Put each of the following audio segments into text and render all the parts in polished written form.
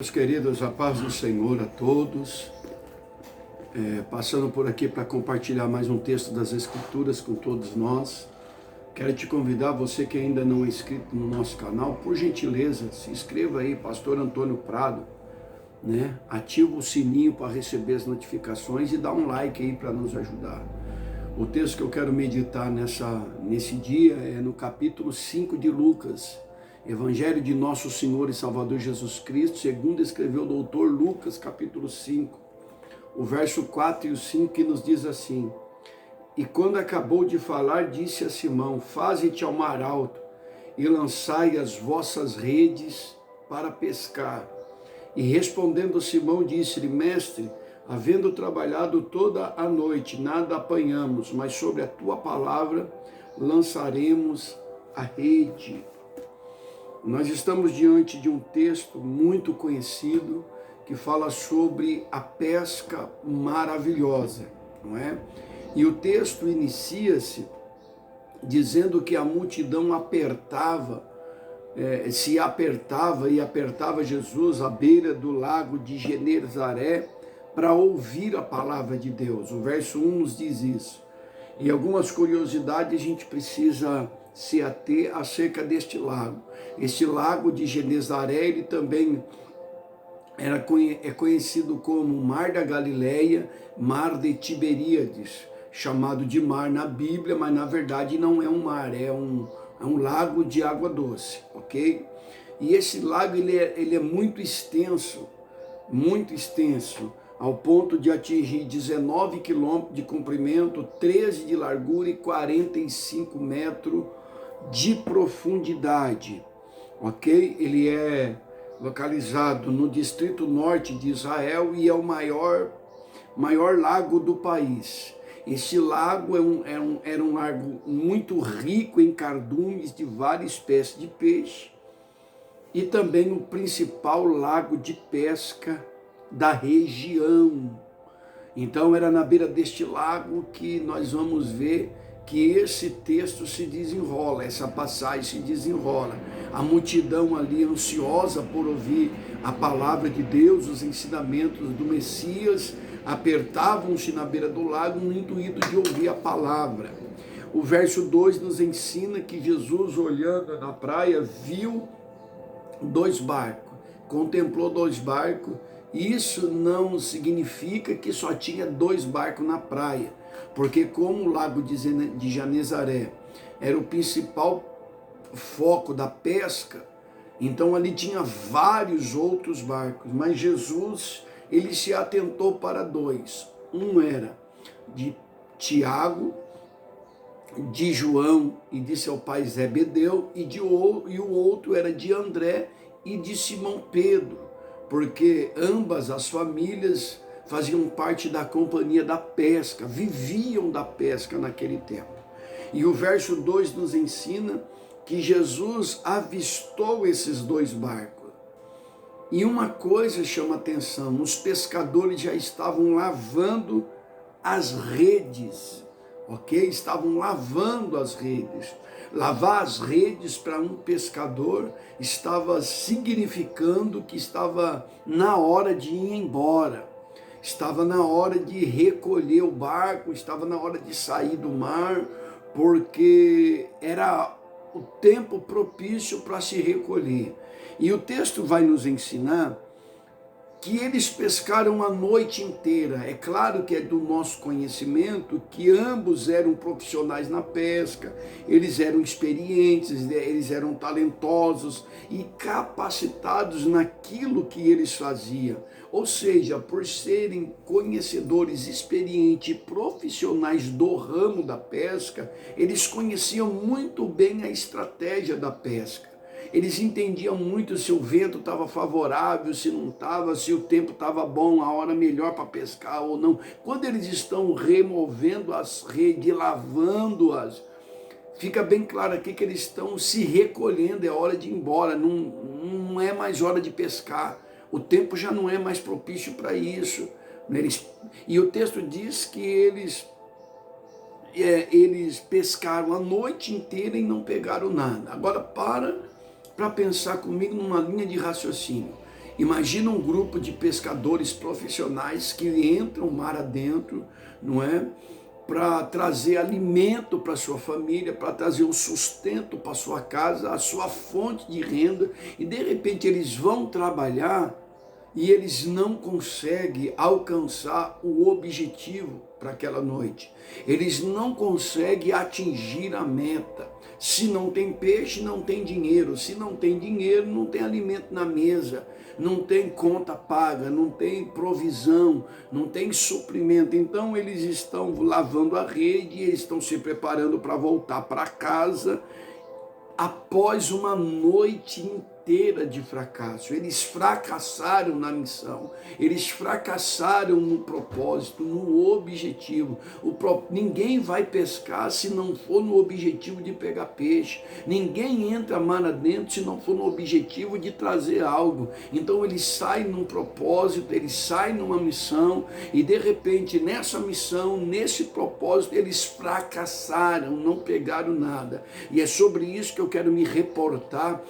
Meus queridos, a paz do Senhor a todos, passando por aqui para compartilhar mais um texto das Escrituras com todos nós. Quero te convidar, você que ainda não é inscrito no nosso canal, por gentileza, se inscreva aí, Pastor Antônio Prado, né? Ativa o sininho para receber as notificações e dá um like aí para nos ajudar. O texto que eu quero meditar nesse dia é no capítulo 5 de Lucas, Evangelho de Nosso Senhor e Salvador Jesus Cristo, segundo escreveu o doutor Lucas, capítulo 5, o verso 4 e o 5, que nos diz assim: E quando acabou de falar, disse a Simão: Faze-te ao mar alto e lançai as vossas redes para pescar. E respondendo Simão, disse-lhe: Mestre, havendo trabalhado toda a noite, nada apanhamos, mas sobre a tua palavra lançaremos a rede. Nós estamos diante de um texto muito conhecido que fala sobre a pesca maravilhosa, não é? E o texto inicia-se dizendo que a multidão se apertava e apertava Jesus à beira do lago de Genezaré para ouvir a palavra de Deus. O verso 1 nos diz isso. E algumas curiosidades a gente precisa se ater acerca deste lago. Este lago de Genezaré, ele também é conhecido como Mar da Galileia, Mar de Tiberíades, chamado de mar na Bíblia, mas na verdade não é um mar, é um lago de água doce, ok? E esse lago ele é muito extenso, ao ponto de atingir 19 quilômetros de comprimento, 13 de largura e 45 metros de profundidade, ok? Ele é localizado no distrito norte de Israel e é o maior lago do país. Este lago era um lago muito rico em cardumes de várias espécies de peixe e também o principal lago de pesca da região. Então era na beira deste lago que nós vamos ver que esse texto se desenrola, essa passagem se desenrola. A multidão ali ansiosa por ouvir a palavra de Deus, os ensinamentos do Messias, apertavam-se na beira do lago no intuito de ouvir a palavra. O verso 2 nos ensina que Jesus, olhando na praia, viu dois barcos, contemplou dois barcos. Isso não significa que só tinha dois barcos na praia, porque como o lago de Genezaré era o principal foco da pesca, então ali tinha vários outros barcos, mas Jesus, ele se atentou para dois. Um era de Tiago, de João e de seu pai Zebedeu, e o outro era de André e de Simão Pedro, porque ambas as famílias faziam parte da companhia da pesca, viviam da pesca naquele tempo. E o verso 2 nos ensina que Jesus avistou esses dois barcos. E uma coisa chama atenção: os pescadores já estavam lavando as redes, ok? Estavam lavando as redes. Lavar as redes para um pescador estava significando que estava na hora de ir embora, estava na hora de recolher o barco, estava na hora de sair do mar, porque era o tempo propício para se recolher. E o texto vai nos ensinar que eles pescaram a noite inteira. É claro que é do nosso conhecimento que ambos eram profissionais na pesca, eles eram experientes, eles eram talentosos e capacitados naquilo que eles faziam. Ou seja, por serem conhecedores, experientes e profissionais do ramo da pesca, eles conheciam muito bem a estratégia da pesca. Eles entendiam muito se o vento estava favorável, se não estava, se o tempo estava bom, a hora melhor para pescar ou não. Quando eles estão removendo as redes, lavando-as, fica bem claro aqui que eles estão se recolhendo, é hora de ir embora, não é mais hora de pescar. O tempo já não é mais propício para isso. E o texto diz que eles pescaram a noite inteira e não pegaram nada. Agora para pensar comigo numa linha de raciocínio. Imagina um grupo de pescadores profissionais que entram mar adentro, não é? Para trazer alimento para sua família, para trazer o sustento para sua casa, a sua fonte de renda, e de repente eles vão trabalhar e eles não conseguem alcançar o objetivo para aquela noite. Eles não conseguem atingir a meta. Se não tem peixe, não tem dinheiro. Se não tem dinheiro, não tem alimento na mesa. Não tem conta paga, não tem provisão, não tem suprimento. Então eles estão lavando a rede, eles estão se preparando para voltar para casa após uma noite inteira de fracasso. Eles fracassaram na missão, eles fracassaram no propósito, no objetivo. Ninguém vai pescar se não for no objetivo de pegar peixe. Ninguém entra mar adentro se não for no objetivo de trazer algo. Então eles saem num propósito, eles saem numa missão, e de repente nessa missão, nesse propósito, eles fracassaram, não pegaram nada. E é sobre isso que eu quero me reportar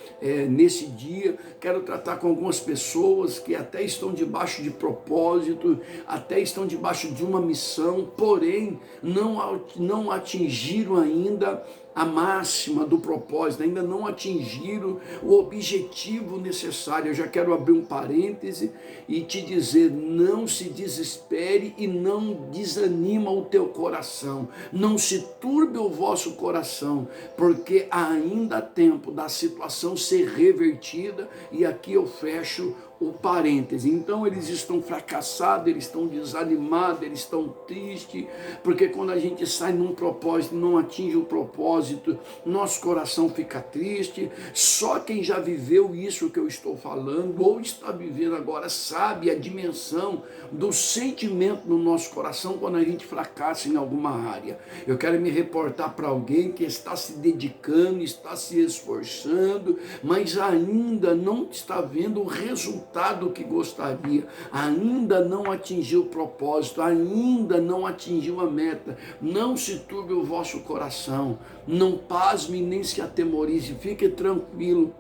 nesse dia. Quero tratar com algumas pessoas que até estão debaixo de propósito, até estão debaixo de uma missão, porém não atingiram ainda a máxima do propósito, ainda não atingiram o objetivo necessário. Eu já quero abrir um parêntese e te dizer: não se desespere e não desanima o teu coração, não se turbe o vosso coração, porque ainda há tempo da situação ser revertida. E aqui eu fecho o parêntese. Então eles estão fracassados, eles estão desanimados, eles estão tristes, porque quando a gente sai num propósito, não atinge o propósito, nosso coração fica triste. Só quem já viveu isso que eu estou falando, ou está vivendo agora, sabe a dimensão do sentimento no nosso coração quando a gente fracassa em alguma área. Eu quero me reportar para alguém que está se dedicando, está se esforçando, mas ainda não está vendo o resultado que gostaria, ainda não atingiu o propósito, ainda não atingiu a meta. Não se turbe o vosso coração, não pasme nem se atemorize, fique tranquilo,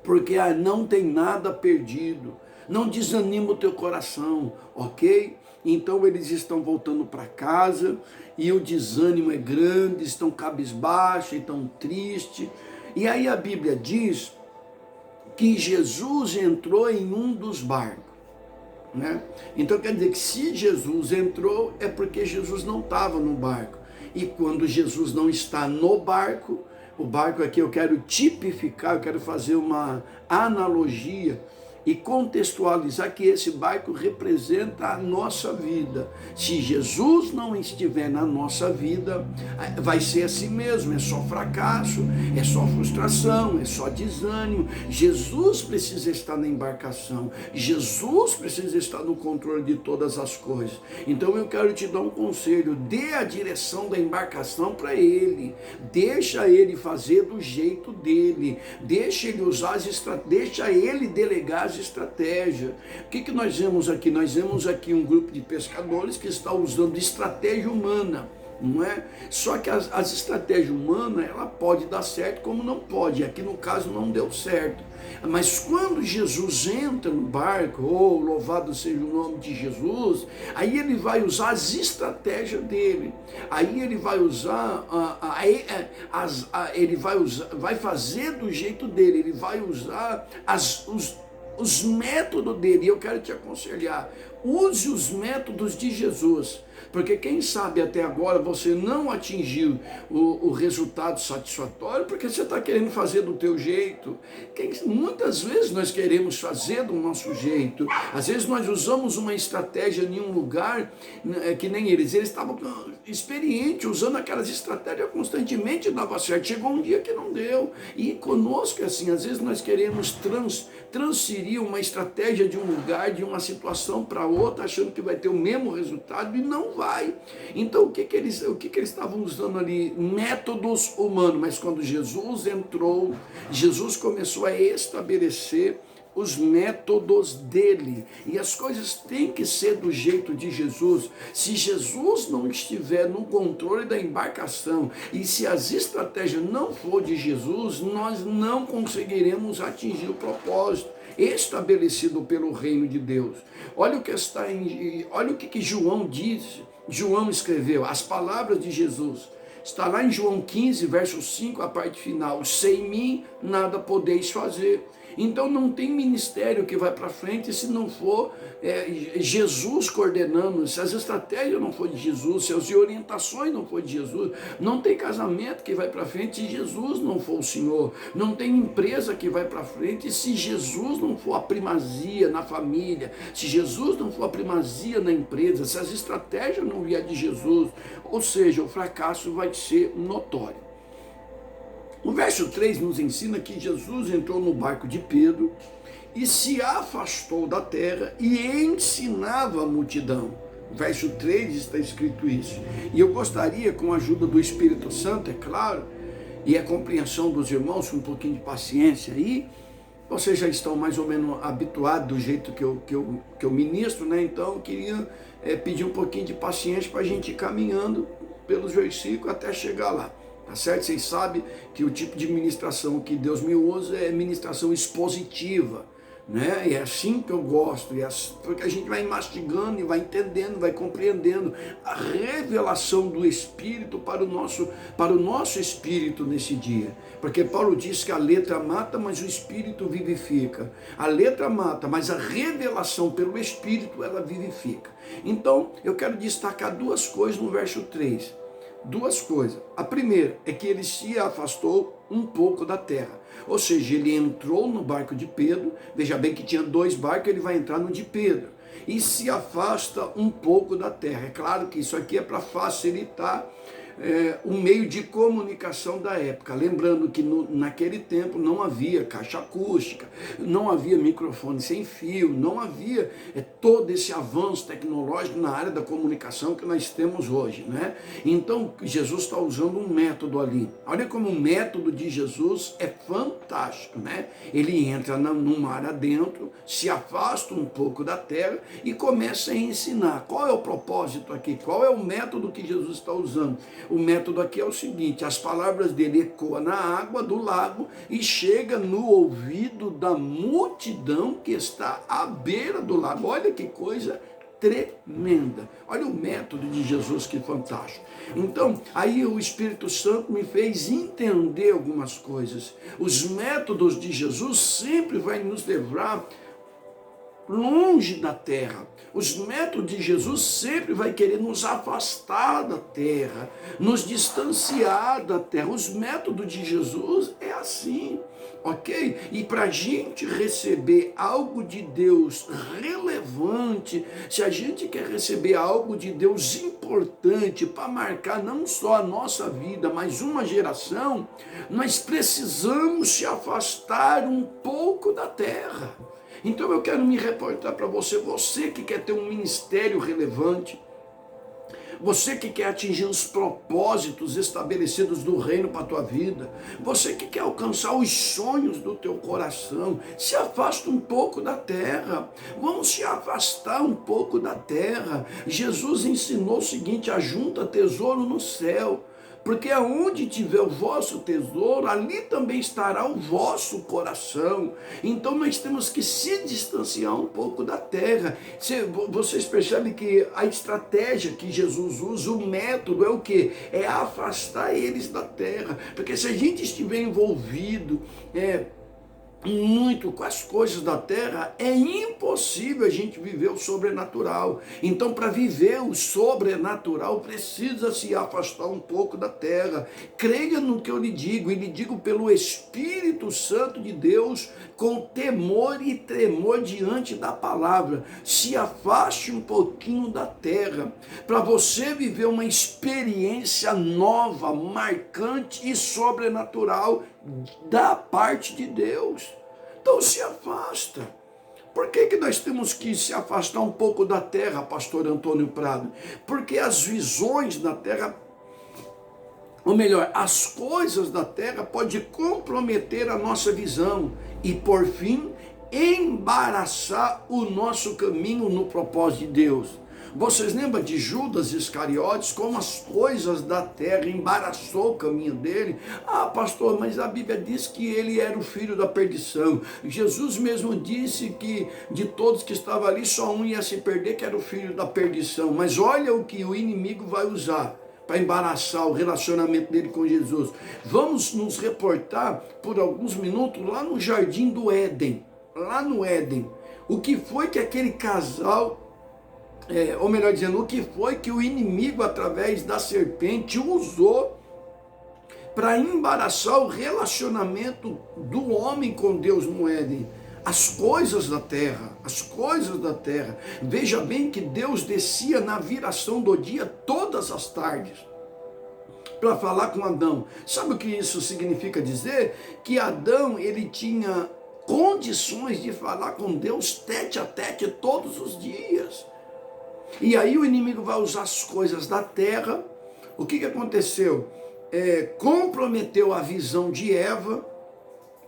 porque não tem nada perdido. Não desanima o teu coração, ok? Então eles estão voltando para casa e o desânimo é grande, estão cabisbaixos, estão tristes. E aí a Bíblia diz que Jesus entrou em um dos barcos, né? Então quer dizer que se Jesus entrou, é porque Jesus não estava no barco. E quando Jesus não está no barco, o barco aqui eu quero tipificar, eu quero fazer uma analogia e contextualizar que esse barco representa a nossa vida. Se Jesus não estiver na nossa vida, vai ser assim mesmo, é só fracasso, é só frustração, é só desânimo. Jesus precisa estar na embarcação, Jesus precisa estar no controle de todas as coisas. Então eu quero te dar um conselho: dê a direção da embarcação para Ele, deixa Ele fazer do jeito dele, deixa Ele usar deixa Ele delegar as estratégias. O que nós vemos aqui? Nós vemos aqui um grupo de pescadores que está usando estratégia humana, não é? Só que as estratégias humanas, ela pode dar certo como não pode. Aqui no caso não deu certo. Mas quando Jesus entra no barco, louvado seja o nome de Jesus, aí ele vai usar as estratégias dele. Aí ele vai usar, vai fazer do jeito dele. Ele vai usar os métodos dele. E eu quero te aconselhar: use os métodos de Jesus, porque quem sabe até agora você não atingiu o resultado satisfatório, porque você está querendo fazer do teu jeito. Muitas vezes nós queremos fazer do nosso jeito. Às vezes nós usamos uma estratégia em um lugar, que nem eles estavam experientes, usando aquelas estratégias constantemente, dava certo. Chegou um dia que não deu. E conosco é assim, às vezes nós queremos transferir uma estratégia de um lugar, de uma situação para outra, achando que vai ter o mesmo resultado, e não vai. Então o que eles estavam usando ali? Métodos humanos. Mas quando Jesus entrou, Jesus começou a estabelecer os métodos dele, e as coisas têm que ser do jeito de Jesus. Se Jesus não estiver no controle da embarcação, e se as estratégias não for de Jesus, nós não conseguiremos atingir o propósito. estabelecido pelo reino de Deus. Olha o que está olha o que João diz. João escreveu as palavras de Jesus. Está lá em João 15, verso 5, a parte final. Sem mim nada podeis fazer. Então não tem ministério que vai para frente se não for Jesus coordenando, se as estratégias não for de Jesus, se as orientações não for de Jesus. Não tem casamento que vai para frente se Jesus não for o Senhor. Não tem empresa que vai para frente se Jesus não for a primazia na família, se Jesus não for a primazia na empresa, se as estratégias não vier de Jesus. Ou seja, o fracasso vai ser notório. O verso 3 nos ensina que Jesus entrou no barco de Pedro e se afastou da terra e ensinava a multidão. No verso 3 está escrito isso. E eu gostaria, com a ajuda do Espírito Santo, é claro, e a compreensão dos irmãos, com um pouquinho de paciência aí, vocês já estão mais ou menos habituados do jeito que eu ministro, né? Então eu queria pedir um pouquinho de paciência para a gente ir caminhando pelos versículos até chegar lá. Tá certo? Vocês sabem que o tipo de ministração que Deus me usa é ministração expositiva, né? E é assim que eu gosto, porque a gente vai mastigando e vai entendendo, vai compreendendo a revelação do Espírito para o nosso espírito nesse dia. Porque Paulo diz que a letra mata, mas o Espírito vivifica. A letra mata, mas a revelação pelo Espírito, ela vivifica. Então, eu quero destacar duas coisas no verso 3. Duas coisas. A primeira é que ele se afastou um pouco da terra. Ou seja, ele entrou no barco de Pedro. Veja bem que tinha 2 barcos, ele vai entrar no de Pedro. E se afasta um pouco da terra. É claro que isso aqui é para facilitar o meio de comunicação da época. Lembrando que naquele tempo não havia caixa acústica, não havia microfone sem fio, não havia todo esse avanço tecnológico na área da comunicação que nós temos hoje, né? Então Jesus está usando um método ali. Olha como o método de Jesus é fantástico, né? Ele entra no mar adentro, se afasta um pouco da terra e começa a ensinar. Qual é o propósito aqui? Qual é o método que Jesus está usando? O método aqui é o seguinte: as palavras dele ecoam na água do lago e chega no ouvido da multidão que está à beira do lago. Olha que coisa tremenda. Olha o método de Jesus, que fantástico. Então, aí o Espírito Santo me fez entender algumas coisas. Os métodos de Jesus sempre vai nos levar longe da terra. Os métodos de Jesus sempre vai querer nos afastar da terra, nos distanciar da terra. Os métodos de Jesus é assim, ok? E para a gente receber algo de Deus relevante, se a gente quer receber algo de Deus importante para marcar não só a nossa vida, mas uma geração, nós precisamos se afastar um pouco da terra. Então eu quero me reportar para você, você que quer ter um ministério relevante, você que quer atingir os propósitos estabelecidos do reino para a tua vida, você que quer alcançar os sonhos do teu coração, se afasta um pouco da terra. Vamos se afastar um pouco da terra. Jesus ensinou o seguinte: ajunta tesouro no céu, porque aonde tiver o vosso tesouro, ali também estará o vosso coração. Então nós temos que se distanciar um pouco da terra. Vocês percebem que a estratégia que Jesus usa, o método é o quê? É afastar eles da terra. Porque se a gente estiver envolvido muito com as coisas da terra, é impossível a gente viver o sobrenatural. Então, para viver o sobrenatural, precisa se afastar um pouco da terra. Creia no que eu lhe digo, e lhe digo pelo Espírito Santo de Deus, com temor e tremor diante da palavra. Se afaste um pouquinho da terra, para você viver uma experiência nova, marcante e sobrenatural da parte de Deus. Então se afasta. Por que nós temos que se afastar um pouco da terra, pastor Antônio Prado? Porque as visões da terra, ou melhor, as coisas da terra podem comprometer a nossa visão e, por fim, embaraçar o nosso caminho no propósito de Deus. Vocês lembram de Judas Iscariotes, como as coisas da terra embaraçou o caminho dele? Ah, pastor, mas a Bíblia diz que ele era o filho da perdição. Jesus mesmo disse que de todos que estavam ali, só um ia se perder, que era o filho da perdição. Mas olha o que o inimigo vai usar para embaraçar o relacionamento dele com Jesus. Vamos nos reportar por alguns minutos lá no Jardim do Éden. Lá no Éden. O que foi que aquele casal, ou melhor dizendo, o que foi que o inimigo, através da serpente, usou para embaraçar o relacionamento do homem com Deus no Éden? As coisas da terra, as coisas da terra. Veja bem que Deus descia na viração do dia todas as tardes para falar com Adão. Sabe o que isso significa dizer? Que Adão, ele tinha condições de falar com Deus tete a tete todos os dias. E aí o inimigo vai usar as coisas da terra. O que aconteceu? Comprometeu a visão de Eva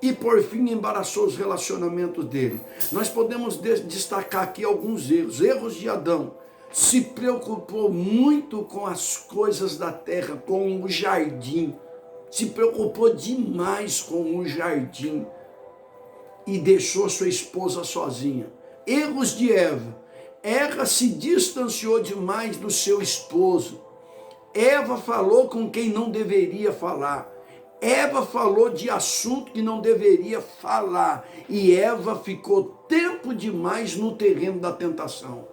e por fim embaraçou os relacionamentos dele. Nós podemos destacar aqui alguns erros. Erros de Adão. Se preocupou muito com as coisas da terra, com o jardim. Se preocupou demais com o jardim e deixou sua esposa sozinha. Erros de Eva. Eva se distanciou demais do seu esposo. Eva falou com quem não deveria falar. Eva falou de assunto que não deveria falar. E Eva ficou tempo demais no terreno da tentação.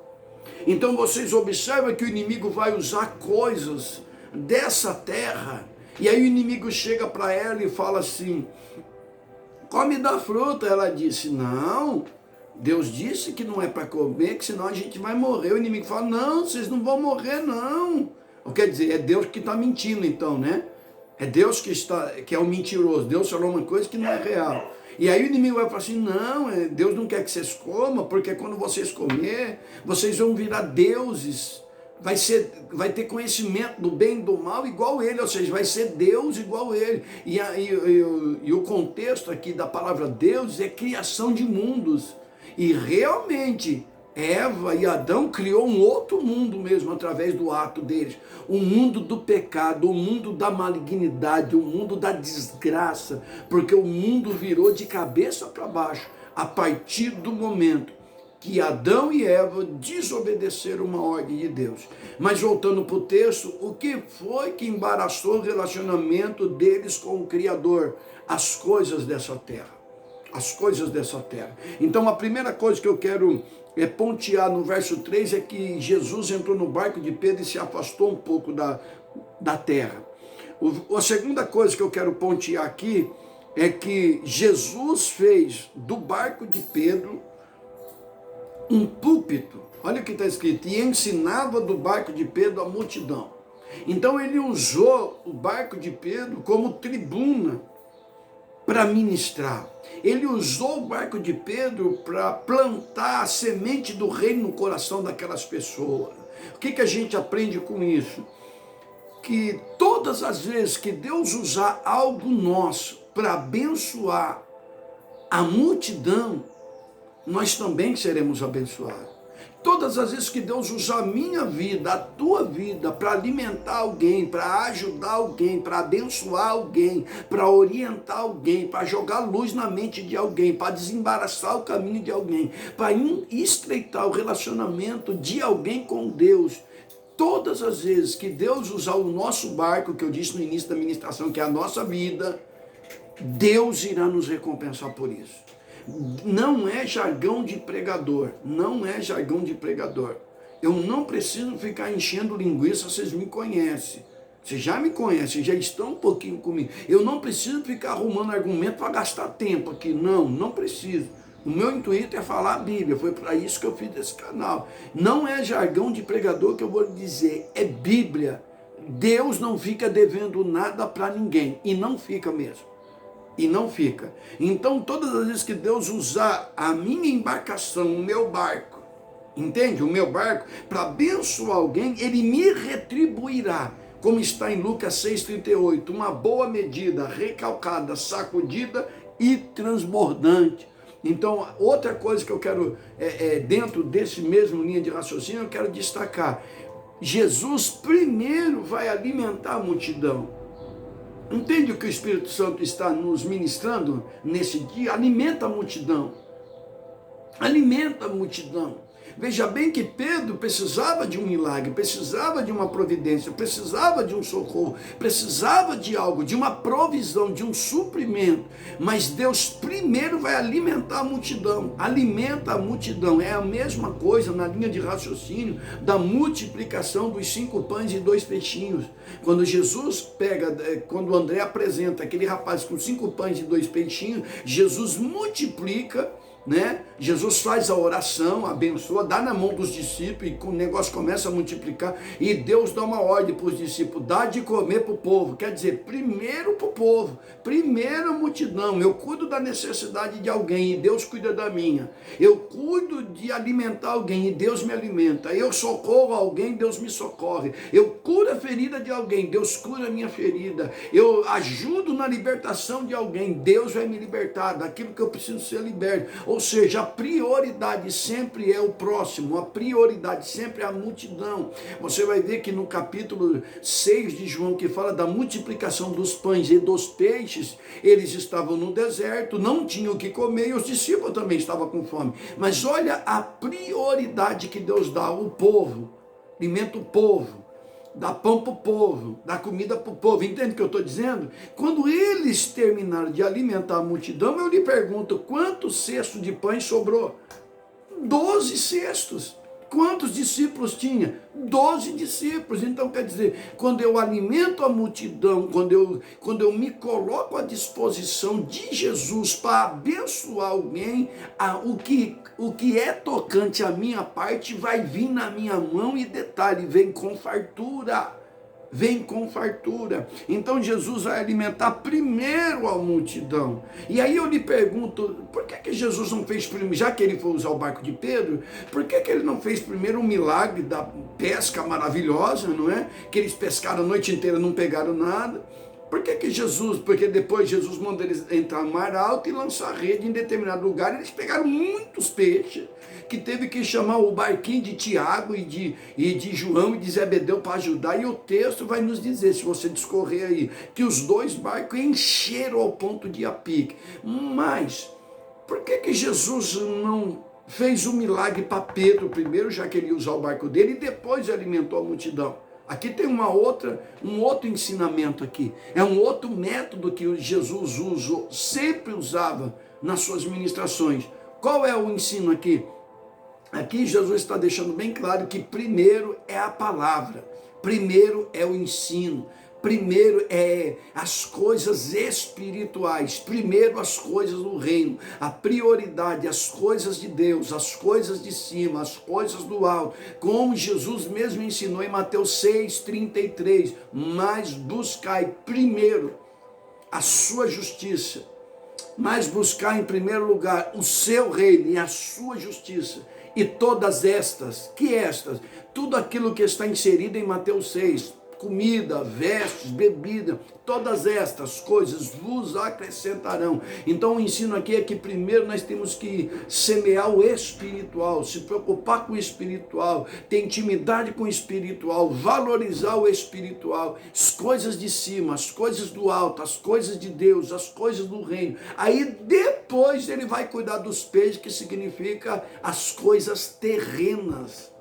Então vocês observam que o inimigo vai usar coisas dessa terra. E aí o inimigo chega para ela e fala assim: come da fruta. Ela disse: não, Deus disse que não é para comer, que senão a gente vai morrer. O inimigo fala: não, vocês não vão morrer não. Quer dizer, é Deus que está mentindo então, né? É Deus que é o mentiroso. Deus falou uma coisa que não é real. E aí o inimigo vai falar assim: não, Deus não quer que vocês comam, porque quando vocês comer, vocês vão virar deuses. Vai ter conhecimento do bem e do mal igual ele, ou seja, vai ser Deus igual ele. E o contexto aqui da palavra Deus é criação de mundos. E realmente Eva e Adão criou um outro mundo mesmo através do ato deles. O mundo do pecado, o mundo da malignidade, o mundo da desgraça, porque o mundo virou de cabeça para baixo a partir do momento que Adão e Eva desobedeceram uma ordem de Deus. Mas voltando para o texto, o que foi que embaraçou o relacionamento deles com o Criador? As coisas dessa terra. As coisas dessa terra. Então a primeira coisa que eu quero pontear no verso 3 é que Jesus entrou no barco de Pedro e se afastou um pouco da terra. A segunda coisa que eu quero pontear aqui é que Jesus fez do barco de Pedro um púlpito. Olha o que está escrito: e ensinava do barco de Pedro a multidão. Então ele usou o barco de Pedro como tribuna para ministrar. Ele usou o barco de Pedro para plantar a semente do reino no coração daquelas pessoas. O que a gente aprende com isso? Que todas as vezes que Deus usar algo nosso para abençoar a multidão, nós também seremos abençoados. Todas as vezes que Deus usar a minha vida, a tua vida, para alimentar alguém, para ajudar alguém, para abençoar alguém, para orientar alguém, para jogar luz na mente de alguém, para desembaraçar o caminho de alguém, para estreitar o relacionamento de alguém com Deus, todas as vezes que Deus usar o nosso barco, que eu disse no início da ministração, que é a nossa vida, Deus irá nos recompensar por isso. Não é jargão de pregador, não é jargão de pregador. Eu não preciso ficar enchendo linguiça, vocês me conhecem. Vocês já me conhecem, já estão um pouquinho comigo. Eu não preciso ficar arrumando argumento para gastar tempo aqui, não preciso. O meu intuito é falar a Bíblia, foi para isso que eu fiz esse canal. Não é jargão de pregador que eu vou lhe dizer, é Bíblia. Deus não fica devendo nada para ninguém, e não fica mesmo. E não fica. Então, todas as vezes que Deus usar a minha embarcação, o meu barco, entende? O meu barco, para abençoar alguém, Ele me retribuirá. Como está em Lucas 6,38, uma boa medida, recalcada, sacudida e transbordante. Então, outra coisa que eu quero, dentro desse mesmo linha de raciocínio, eu quero destacar. Jesus primeiro vai alimentar a multidão. Entende o que o Espírito Santo está nos ministrando nesse dia? Alimenta a multidão. Alimenta a multidão. Veja bem que Pedro precisava de um milagre, precisava de uma providência, precisava de um socorro, precisava de algo, de uma provisão, de um suprimento. Mas Deus primeiro vai alimentar a multidão, alimenta a multidão. É a mesma coisa na linha de raciocínio da multiplicação dos 5 pães e 2 peixinhos. Quando Jesus pega, quando André apresenta aquele rapaz com 5 pães e 2 peixinhos, Jesus multiplica, né? Jesus faz a oração, abençoa, dá na mão dos discípulos e o negócio começa a multiplicar e Deus dá uma ordem para os discípulos, dá de comer para o povo, quer dizer, primeiro para o povo, primeiro a multidão. Eu cuido da necessidade de alguém e Deus cuida da minha, eu cuido de alimentar alguém e Deus me alimenta, eu socorro alguém, Deus me socorre, eu curo a ferida de alguém, Deus cura a minha ferida, eu ajudo na libertação de alguém, Deus vai me libertar daquilo que eu preciso ser liberto. Ou seja, a prioridade sempre é o próximo, a prioridade sempre é a multidão. Você vai ver que no capítulo 6 de João, que fala da multiplicação dos pães e dos peixes, eles estavam no deserto, não tinham o que comer e os discípulos também estavam com fome. Mas olha a prioridade que Deus dá ao povo, alimenta o povo, dá pão para o povo, dá comida para o povo. Entende o que eu estou dizendo? Quando eles terminaram de alimentar a multidão, eu lhe pergunto, quantos cestos de pães sobrou? 12 cestos. Quantos discípulos tinha? 12 discípulos. Então, quer dizer, quando eu alimento a multidão, quando eu me coloco à disposição de Jesus para abençoar alguém, o que é tocante à minha parte vai vir na minha mão e detalhe, vem com fartura. Vem com fartura. Então Jesus vai alimentar primeiro a multidão. E aí eu lhe pergunto, por que Jesus não fez primeiro, já que ele foi usar o barco de Pedro, por que ele não fez primeiro um milagre da pesca maravilhosa, não é? Que eles pescaram a noite inteira, não pegaram nada. Por que Jesus, porque depois Jesus manda eles entrar no mar alto e lançar a rede em determinado lugar, eles pegaram muitos peixes, que teve que chamar o barquinho de Tiago e de João e de Zebedeu para ajudar, e o texto vai nos dizer, se você discorrer aí, que os 2 barcos encheram ao ponto de ir a pique. Mas, por que Jesus não fez um milagre para Pedro primeiro, já que ele ia usar o barco dele, e depois alimentou a multidão? Aqui tem um outro ensinamento aqui, é um outro método que Jesus sempre usava nas suas ministrações. Qual é o ensino aqui? Aqui Jesus está deixando bem claro que primeiro é a palavra, primeiro é o ensino, primeiro é as coisas espirituais, primeiro as coisas do reino, a prioridade, as coisas de Deus, as coisas de cima, as coisas do alto, como Jesus mesmo ensinou em Mateus 6,33, mas buscai primeiro a sua justiça, mas buscar em primeiro lugar o seu reino e a sua justiça, e todas estas, tudo aquilo que está inserido em Mateus 6, comida, vestes, bebida, todas estas coisas vos acrescentarão. Então o ensino aqui é que primeiro nós temos que semear o espiritual, se preocupar com o espiritual, ter intimidade com o espiritual, valorizar o espiritual, as coisas de cima, as coisas do alto, as coisas de Deus, as coisas do reino. Aí depois ele vai cuidar dos peixes, que significa as coisas terrenas.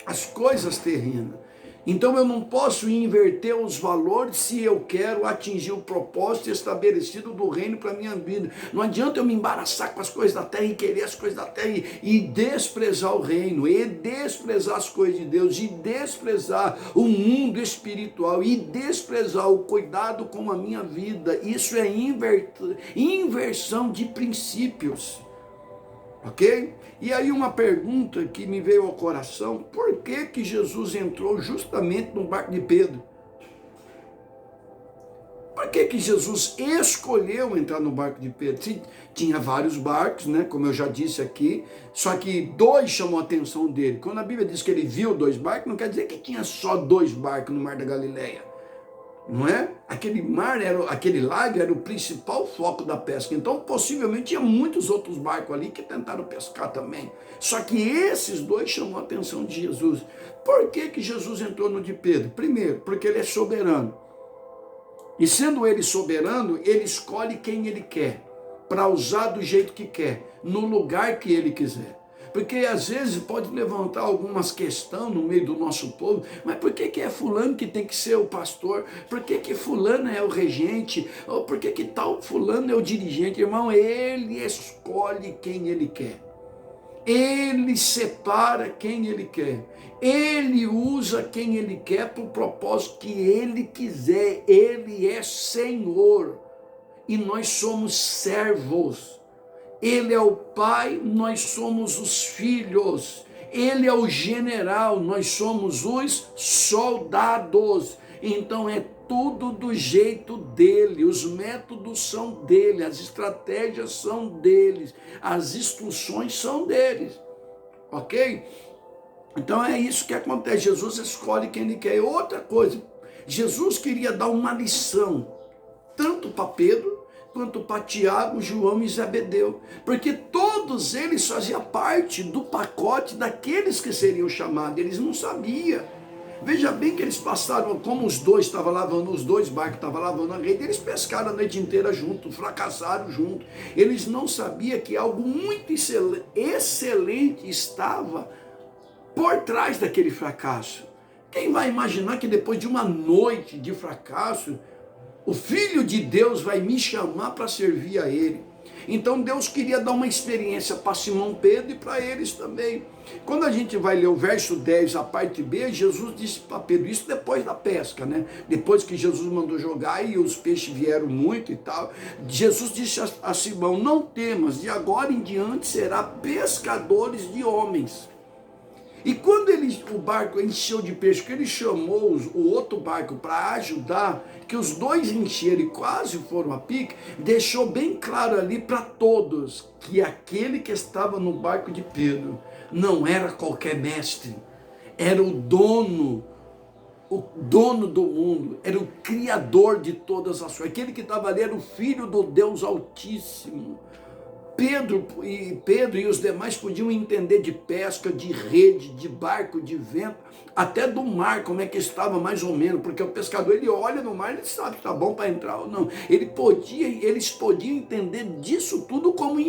As coisas terrenas. Então eu não posso inverter os valores se eu quero atingir o propósito estabelecido do reino para a minha vida. Não adianta eu me embaraçar com as coisas da terra e querer as coisas da terra e desprezar o reino, e desprezar as coisas de Deus, e desprezar o mundo espiritual, e desprezar o cuidado com a minha vida. Isso é inversão de princípios. Ok? E aí uma pergunta que me veio ao coração, por que Jesus entrou justamente no barco de Pedro? Por que Jesus escolheu entrar no barco de Pedro? Tinha vários barcos, né, como eu já disse aqui, só que 2 chamou a atenção dele. Quando a Bíblia diz que ele viu 2 barcos, não quer dizer que tinha só 2 barcos no Mar da Galileia. não é? Aquele mar, aquele lago era o principal foco da pesca. Então, possivelmente, tinha muitos outros barcos ali que tentaram pescar também. Só que esses dois chamou a atenção de Jesus. Por que que Jesus entrou no de Pedro? Primeiro, porque ele é soberano. E sendo ele soberano, ele escolhe quem ele quer, para usar do jeito que quer, no lugar que ele quiser. Porque às vezes pode levantar algumas questões no meio do nosso povo, mas por que que é fulano que tem que ser o pastor? Por que que fulano é o regente? Ou por que que tal fulano é o dirigente? Irmão, ele escolhe quem ele quer. Ele separa quem ele quer. Ele usa quem ele quer para o propósito que ele quiser. Ele é Senhor. E nós somos servos. Ele é o pai, nós somos os filhos. Ele é o general, nós somos os soldados. Então é tudo do jeito dele, os métodos são dele, as estratégias são deles, as instruções são deles, ok? Então é isso que acontece, Jesus escolhe quem ele quer. E outra coisa, Jesus queria dar uma lição, tanto para Pedro, quanto para Tiago, João e Zebedeu, porque todos eles faziam parte do pacote daqueles que seriam chamados, eles não sabiam. Veja bem que eles passaram, como os dois estavam lavando, os dois barcos estavam lavando a rede, eles pescaram a noite inteira juntos, fracassaram juntos. Eles não sabiam que algo muito excelente estava por trás daquele fracasso. Quem vai imaginar que depois de uma noite de fracasso, o Filho de Deus vai me chamar para servir a Ele? Então Deus queria dar uma experiência para Simão Pedro e para eles também. Quando a gente vai ler o verso 10, a parte B, Jesus disse para Pedro, isso depois da pesca, né? Depois que Jesus mandou jogar e os peixes vieram muito e tal, Jesus disse a Simão, não temas, de agora em diante será pescadores de homens. E quando o barco encheu de peixe, que ele chamou o outro barco para ajudar, que os dois encheram e quase foram a pique, deixou bem claro ali para todos que aquele que estava no barco de Pedro não era qualquer mestre, era o dono do mundo, era o criador de todas as coisas. Aquele que estava ali era o Filho do Deus Altíssimo. Pedro e os demais podiam entender de pesca, de rede, de barco, de vento, até do mar, como é que estava mais ou menos, porque o pescador, ele olha no mar, ele sabe se está bom para entrar ou não. Eles podiam entender disso tudo como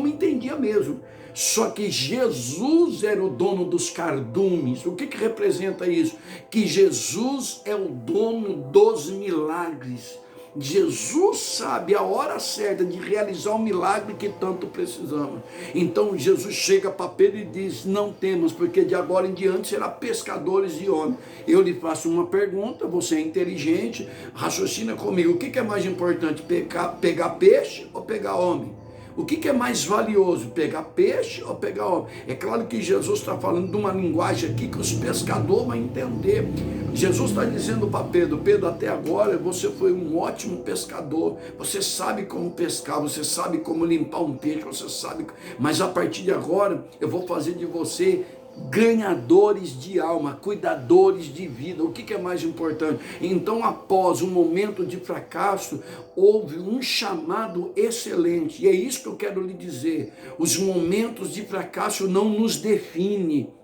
entendia mesmo. Só que Jesus era o dono dos cardumes. O que representa isso? Que Jesus é o dono dos milagres. Jesus sabe a hora certa de realizar o milagre que tanto precisamos. Então Jesus chega para Pedro e diz, não temas, porque de agora em diante será pescadores de homens. Eu lhe faço uma pergunta, você é inteligente, raciocina comigo, o que é mais importante, pegar peixe ou pegar homem? O que é mais valioso, pegar peixe ou pegar homem? É claro que Jesus está falando de uma linguagem aqui que os pescadores vão entender. Jesus está dizendo para Pedro, Pedro, até agora você foi um ótimo pescador, você sabe como pescar, você sabe como limpar um peixe, você sabe, mas a partir de agora eu vou fazer de você ganhadores de alma, cuidadores de vida. O que é mais importante? Então, após um momento de fracasso, houve um chamado excelente, e é isso que eu quero lhe dizer, os momentos de fracasso não nos definem,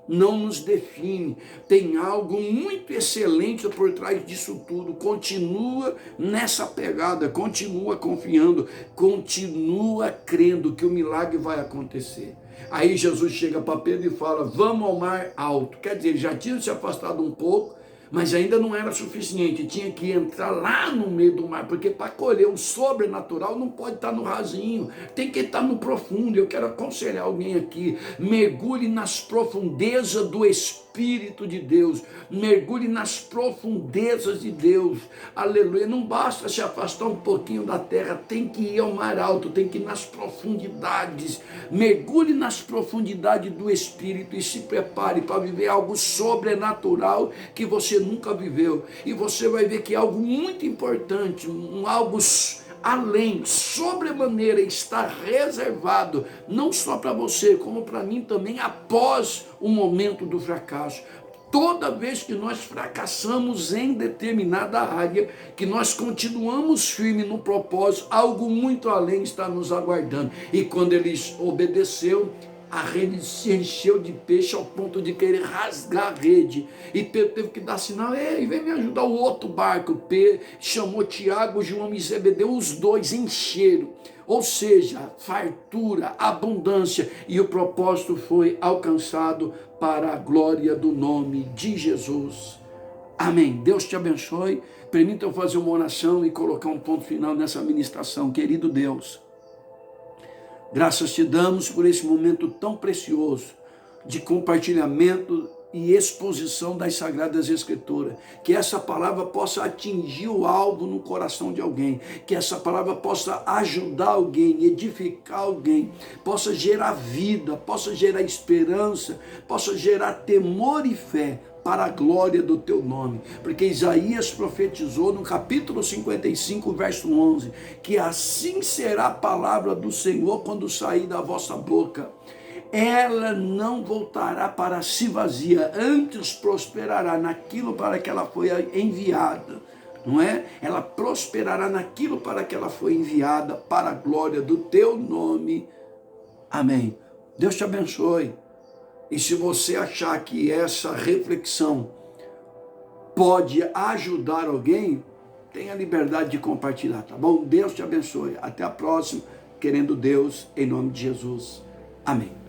tem algo muito excelente por trás disso tudo. Continua nessa pegada, continua confiando, continua crendo que o milagre vai acontecer. Aí Jesus chega para Pedro e fala, vamos ao mar alto. Quer dizer, ele já tinha se afastado um pouco, mas ainda não era suficiente, tinha que entrar lá no meio do mar, porque para colher o sobrenatural não pode estar no rasinho, tem que estar no profundo. Eu quero aconselhar alguém aqui, mergulhe nas profundezas do Espírito de Deus, mergulhe nas profundezas de Deus, aleluia. Não basta se afastar um pouquinho da terra, tem que ir ao mar alto, tem que ir nas profundidades, mergulhe nas profundidades do Espírito e se prepare para viver algo sobrenatural que você nunca viveu, e você vai ver que é algo muito importante, algo além, sobremaneira, está reservado, não só para você, como para mim também, após o momento do fracasso. toda vez que nós fracassamos em determinada área, que nós continuamos firmes no propósito, algo muito além está nos aguardando. E quando ele obedeceu, a rede se encheu de peixe ao ponto de querer rasgar a rede. E Pedro teve que dar sinal: ei, vem me ajudar. O outro barco, Pedro chamou Tiago, João e Zebedeu, os dois encheram. Ou seja, fartura, abundância, e o propósito foi alcançado para a glória do nome de Jesus. Amém. Deus te abençoe. Permita eu fazer uma oração e colocar um ponto final nessa ministração. Querido Deus, graças te damos por esse momento tão precioso de compartilhamento e exposição das Sagradas Escrituras. Que essa palavra possa atingir o alvo no coração de alguém. Que essa palavra possa ajudar alguém, edificar alguém. Possa gerar vida, possa gerar esperança, possa gerar temor e fé para a glória do teu nome. Porque Isaías profetizou no capítulo 55, verso 11, que assim será a palavra do Senhor quando sair da vossa boca. Ela não voltará para si vazia, antes prosperará naquilo para que ela foi enviada. Não é? Ela prosperará naquilo para que ela foi enviada, para a glória do teu nome. Amém. Deus te abençoe. E se você achar que essa reflexão pode ajudar alguém, tenha liberdade de compartilhar, tá bom? Deus te abençoe. Até a próxima, querendo Deus, em nome de Jesus. Amém.